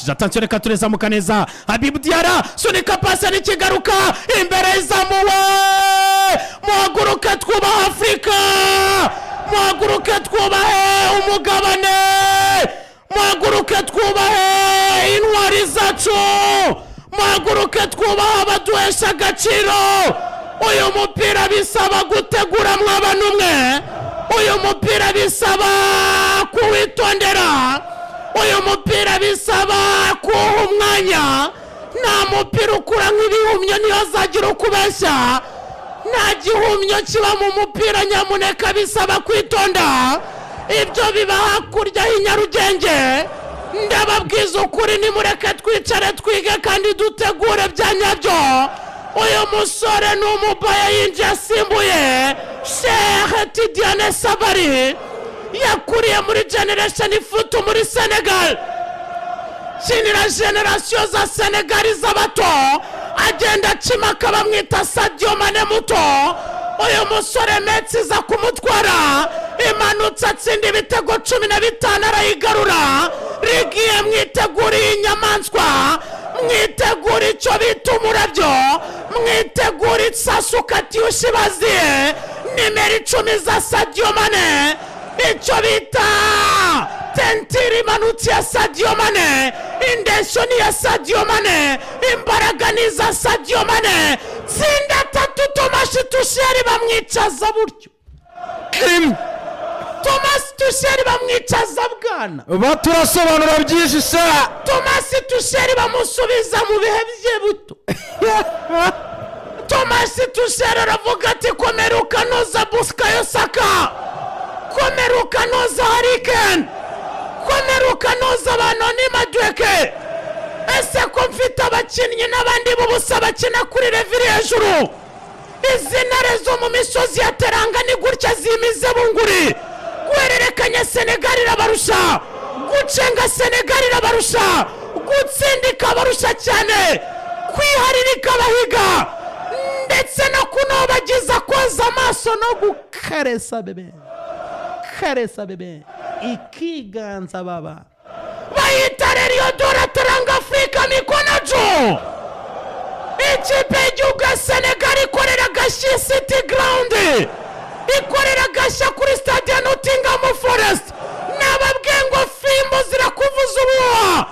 Rangers. Attention reka turezamuka neza. Habib Diarra sunika pasi n'ikigaruka imbere izamuwe. Muhaguruke twubaha Afrika. Muhaguruke twubahe umugabane. Muhaguruke twubahe intwari zacu. Muhaguruke twubaha abaduhesha agaciro. Uyu mupira bisaba gutegura mw'abantu mwe. Uyu mupira bisaba kuwitondera. Uyu mupira bisaba kuwuha umwanya. Nta mupira ukura nk'ibihumyo niyo azagira ukubeshya. Nta gihumyo kiba mu mupira nyamuneka bisaba kwitonda. Ibyo biba hakurya y'Inyarugenge. Ndababwiza ukuri nimureke twicare twige kandi dutegure bya nyabyo. Uyu musore n'umubaya yinjiye asimbuye Cheikh Tidiane Sabari yakuriye muri Generation Foot muri Senegal. Kinira generation za Senegal z'abato agenda Chimaka bamwita Sadio Mane muto. Uyu musore Metsi za kumutwara imanutse atsinda ibitego 15 arayigarura. Rigiye mwiteguriye inyamaswa, mwitegura icyo bita umurabyo, mwitegura isasu Katyusha ibaziye nimero 10 za Sadio Mane, icyo bita tentiri imanutse ya Sadio Mane, indeshyo ni ya Sadio Mane, imbaraga ni za Sadio Mane. Tsinda 3 Thomas Tuchel bamwicaza buryo. Thomas Tuchel bamwicaza bwana. Baturasobanura byinshi sha. Thomas Tuchel bamusubiza mu bihe bye buto. Thomas Tuchel aravuga ati komeruka noza Bukayo Saka. Komeruka noza Harry Kane. Komeruka noza Banoni Madueke. Ese ko mfite abakinnyi n'abandi b'ubusa bakina kuri level hejuru. Izina rezo mu misozi ya Teranga ni gutya zimize bunguri. Kwererekanya Senegal irabarusha. Gucenga Senegal irabarusha. Gutsindika barusha cyane. Kwiharirika bahiga. Ndetse no kunobagiza koza amaso no gukaresa bebe. Karesa bebe. Ikiganza baba. Bayitare Riodora Teranga Afrika mikonajo. Ikipe y'igihugu ya Senegal ikorera Gashi City Ground. Ikorera Gasha kuri stade ya Nottingham Forest. Nababwiye ngo fimbo zirakuvuza ubuhuha.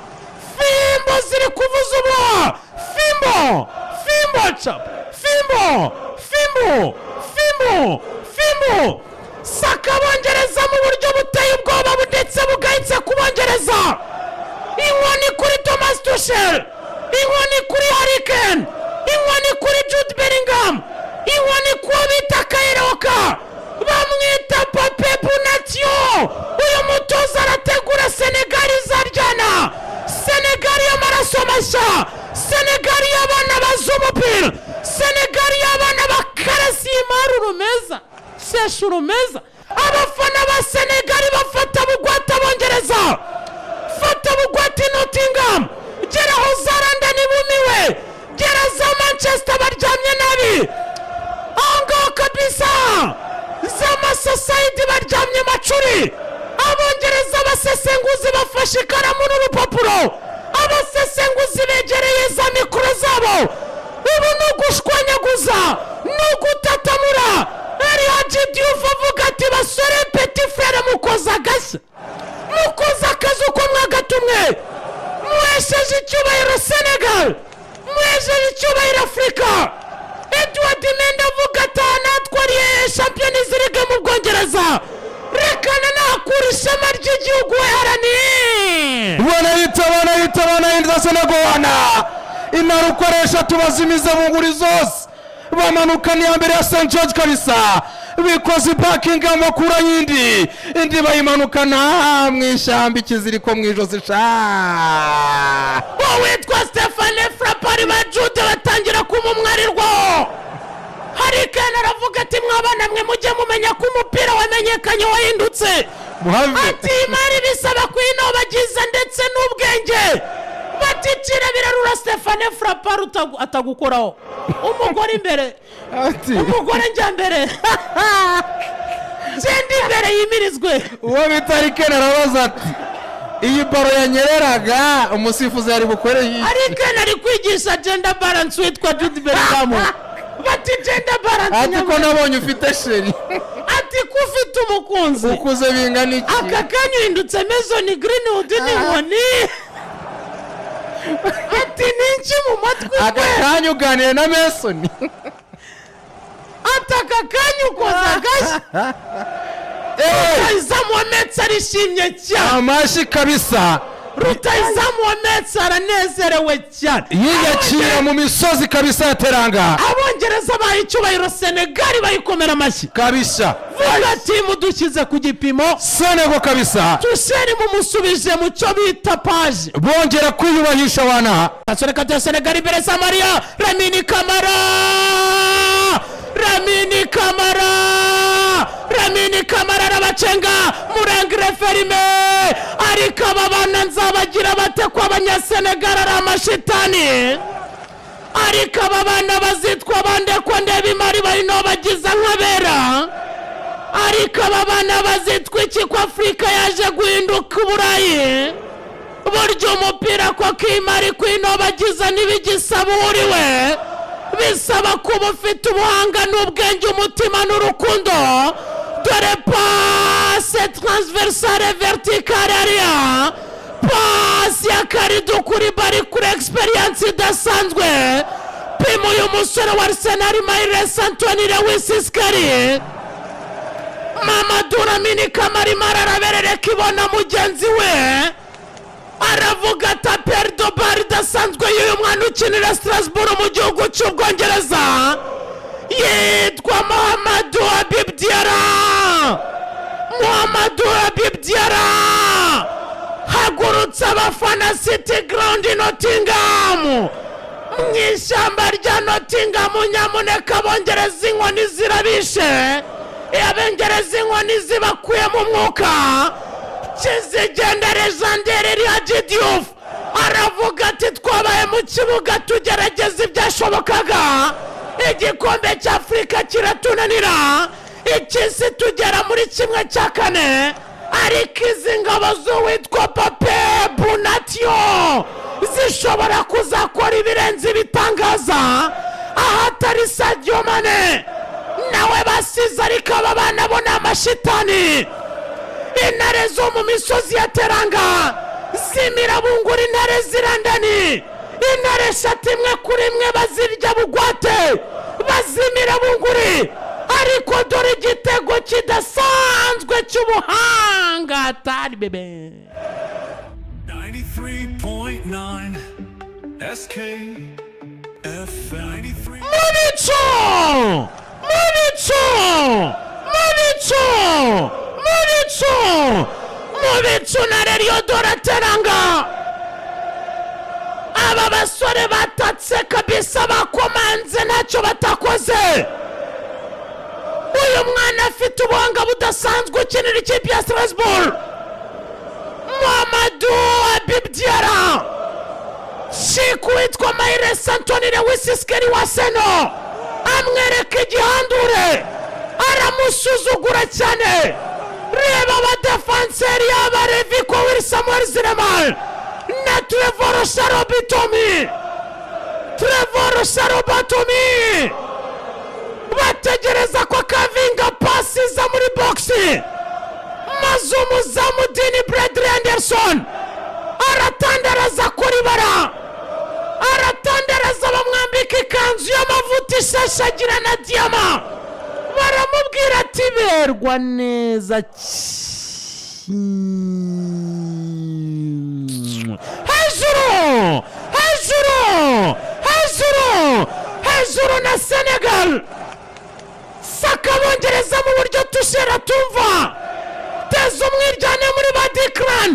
Fimbo ziri kuvuza ubuhuha. Fimbo. Fimbo chap. Fimbo. Fimbo. Fimbo. Fimbo. Saka Bongereza mu buryo buteye ubwoba ndetse bugahitse kubongereza. Inkoni kuri Thomas Tuchel. Inkoni kuri Harry Kane. Inkoni kuri Jude Bellingham. Inkoni kuwa bita Kairoka. Bamwita Pape Bounatio. Uyu mutoza arategura Senegal izaryana. Senegal y'amaraso mashya. Senegal y'abana baz'umupira. Senegal y'abana bakarasi imaruru meza. Seshuru meza. Abafana ba Senegal bafata bugwata Bongereza. Fata bugwata Nottingham. Gera Hozaranda nibumiwe. Gera za Manchester baryamye nabi. Ango kabisa. Zama society baryamye macuri. Abongereza basesenguzi bafashe ikaramu n'urupapuro. Abasesenguzi begereye za mikoro zabo. Ubu nugushwanyaguza, nugutatamura. Haji Diouf avuga ati basore petit frère mukoza agashya. Mukoza akazi uko mwagatumwe. Mwesheje icyubahiro Senegal. Mwesheje icyubahiro Afrika. Edward Mendy avuga ati natwariye Champions League mu Bwongereza. Rekana nakura ishema ry'igihugu yarani. Wanayita Senegal. Inarukoresha tubazimiza bunguri zose. Bamanuka ni mbere ya St George kabisa. Bikoze Buckingham makura yindi. Indi bayimanukana mwishambi kiziriko mwijozi sha. Witwa Stéphane Frappard bajude batangira kumumwarirwa. Harry Kane aravuga ati mwabana mwe mujye mumenya ko umupira wamenyekanye wahindutse. Ati mari bisaba kwinobagiza ndetse n'ubwenge. Batitira birarura Stéphane Frappard atagukoraho. Umugore imbere. Umugore njya mbere. Zendi imbere yimirizwe. Uwo bitari Kane arabaza ati iyi baro yanyereraga umusifuzi yari bukore ariko nari kwigisha gender balance witwa Jude Bellingham bati gender balance ati ko nabonye ufite sheri ati ko ufite umukunzi ukuze bingana iki aka kanya uhindutse Mason Greenwood n'inkoni ati ninki mu matwi aka kanya uganire na Mason ati aka kanya ukoza gashya rutahizamu wa Metsi arishimye cyane amashi kabisa rutahizamu wa Metsi aranezerewe cyane yiyakira mu misozi kabisa ya Teranga abongereza baha icyubahiro Senegal bayikomera amashyi kabisa vuga timu dushyize ku gipimo Senegal kabisa Tusheri mumusubije mu cyo bita paje bongera kwiyubahisha wana gasore kata Senegal imbere Samaria Lamine Camara arabacenga Murengre Ferime ariko aba bana nzabagira bate ko abanyasenegal ari amashitani ariko aba bana bazitwa bande ko ndeba imari barino bagiza nk'abera ariko aba bana bazitwa iki ko Afurika yaje guhinduka uburayi burya umupira ko kimari kwino bagiza n'ibigisaba uhuriwe bisaba kuba ufite ubuhanga n'ubwenge umutima n'urukundo dore passe transversale verticale ariya pasi ya karidu kuri bari kuri experience idasanzwe pima uyu musore wa Arsenal Maires Anthony Lewis Skelly Mamadou Lamine Camara araberereka ibona mugenzi we aravuga ati perdo bar idasanzwe y'uyu mwana ukinira Strasbourg mu gihugu cy'Ubwongereza yitwa Mamadou Habib Diarra hagurutsa abafana City Ground Nottingham mu ishyamba rya Nottingham nyamuneka bongereza inkoni zirabishe abongereza inkoni zibakuye mu mwuka kizigenda legendary Riyad Diouf aravuga ati twabaye mu kibuga tugerageza ibyashobokaga igikombe cy'Afurika kiratunanira ikisi tugera muri kimwe cya kane ariko izi ngabo z'uwitwa Pape Bunatio zishobora kuzakora ibirenze ibitangaza ahatari Sadio Mane nawe basize ariko aba bana bo ni amashitani intare zo mu misozi ya Teranga zimira bungura intare zirandani intare eshatu imwe kuri imwe bazirya bugwate bazimira bunguri ariko dore igitego kidasanzwe cy'ubuhanga atari bebe 93.9 SKFM Mubicu na Rerio Dora Teranga aba basore batatse kabisa bakomanze ntacyo batakoze uyu mwana afite ubuhanga budasanzwe ukinira ikipe ya Strasbourg Mamadou Habib Diarra shiku witwa Maires Anthony Lewis Skelly wa Seno amwereka igihandure aramusuzugura cyane reba abadefanseri yaba Reviko Samuel Ziremal na Trevor Sharobatomi bategereza ko kavinga pasi za muri boxi maze umuzamu Dini Bradley Anderson aratandaraza kuri bara aratandaraza bamwambika ikanzu y'amavuta ishashagira na diyama baramubwira ati berwa neza hejuru na Senegal saka bongereza mu buryo tushera tumva teza umwiryane muri ba Declan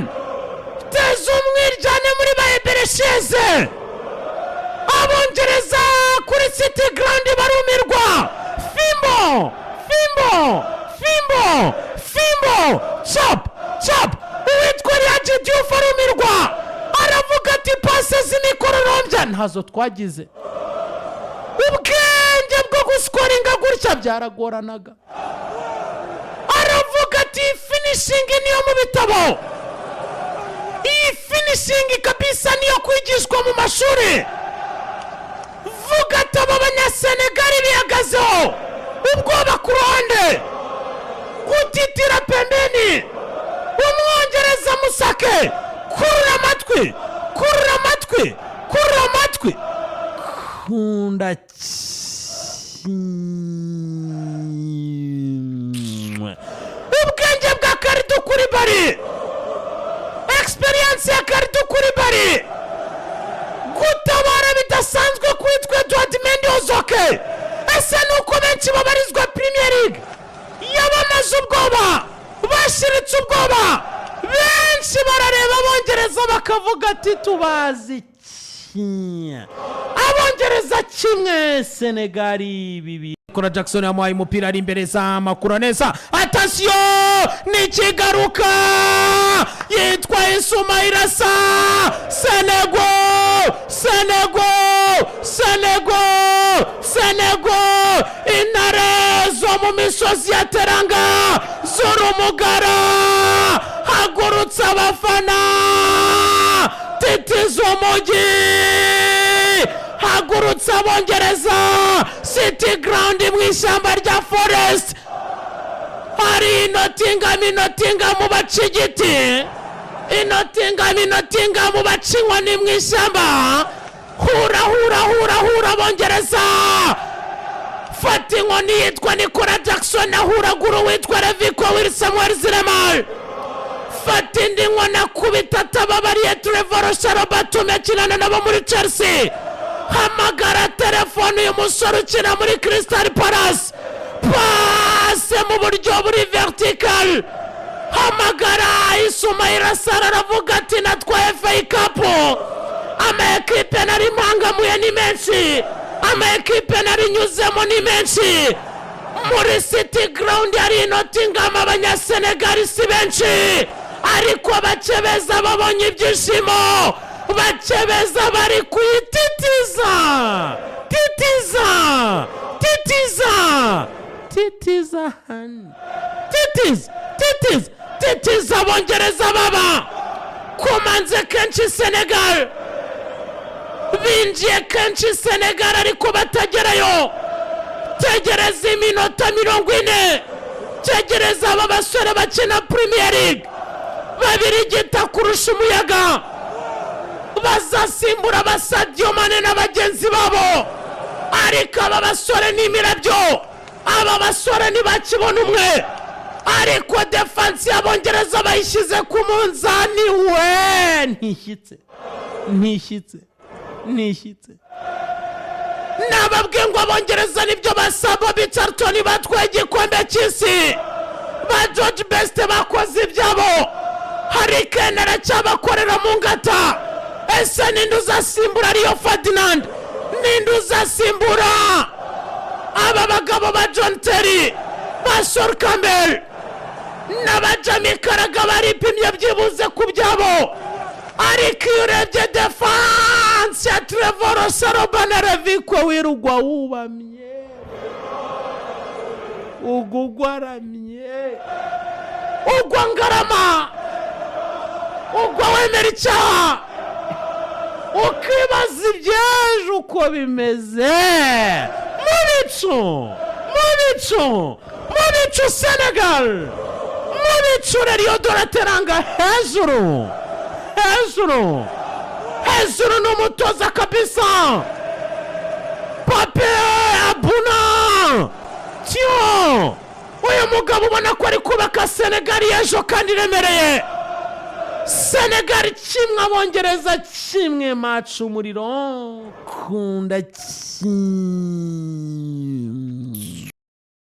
teza umwiryane muri ba Eberesheze abongereza kuri City Ground barumirwa fimbo chop uwitwa Riyad Diouf arumirwa aravuga ati pase z'imikororombya ntazo twagize ubwenge bwo guskoringa gutya byaragoranaga aravuga ati finishing niyo mu bitabo iyi finishingi kabisa niyo kwigishwa mu mashuri. Vuga ati aba banyasenegali bihagazeho ubwoba ku ruhande, gutitira pembeni, umwongereza Musake, kurura amatwi, kurura amatwi, kurura amatwi, kunda ubwenge bwa Kalidou Koulibaly, experience ya Kalidou Koulibaly, gutabara bidasanzwe kuri twe Edouard Mendy Ozoke. Ese nuko benshi babarizwa Premier League yabamaze ubwoba, bashiritse ubwoba, benshi barareba abongereza bakavuga ati tubazi abongereza kimwe Senegali bibiri. Kora Jackson yamuhaye umupira ari imbere za makuru neza, atasiyo nikigaruka yitwa Ismaila Sarr. Senegal intare zo mu misozi ya Teranga z'urumugara, hagurutsa abafana, titiza umujyi, hagurutsa abongereza, City Ground mu ishyamba rya Forest, hari inotinga mu baca igiti, inotinga mu baca inkoni mu ishyamba. Hura abongereza, fata inkoni yitwa Nicola Jackson, ahuragura uwitwa Leviko Samuel Ziremar, fata indi nkoni akubita atababariye Trevor Sharaba tumekinana nabo muri Chelsea. Hamagara telefone uyu musore ukina muri Crystal Palace, pase mu buryo buri vertical, hamagara Ismaila Sarr, aravuga ati natwaye FA Cup. Amakipe nari mpangamuye ni menshi, amakipe nari nyuzemo ni menshi, muri City Ground yari Nottingham abanyasenegali si benshi, ariko bakebeza babonye ibyishimo, bakebeza bari kuyititiza, titiza abongereza baba komanze kenshi Senegal, binjiye kenshi Senegal ariko batagerayo. Tegereza iminota 40, tegereza aba basore bakina Premier League, babiri gita kurusha umuyaga, bazasimbura ba Sadio Mane n'abagenzi babo, ariko aba basore ni imirabyo, aba basore ntibakibona umwe, ariko defense y'abongereza bayishyize ku munzani. We ntishyitse nababwiye ngo abongereza nibyo basaba. Bicharton batwaye igikombe cy'isi, ba George Best bakoze ibyabo, Harry Kane aracyabakorera mu ngata. Ese ninde uzasimbura Rio Ferdinand? Ninde uzasimbura aba bagabo ba John Terry, ba Sol Campbell n'aba Jamie Carragher baripimye byibuze ku byabo, ariko iyo urebye defense ya Trevor Sharaba na Leviko wirugwa wubamye, ugugwaramye, ugwa ngarama, ugwa wemera icyaha, ukibaza iby'ejo uko bimeze. mu bicu Senegal, mu bicu Rio de Teranga, hejuru n'umutoza kabisa Pape Abuna. Tio uyu mugabo ubona ko ari kubaka Senegal y'ejo kandi iremereye. Senegal kimwe abongereza kimwe, match umuriro kunda kimwe.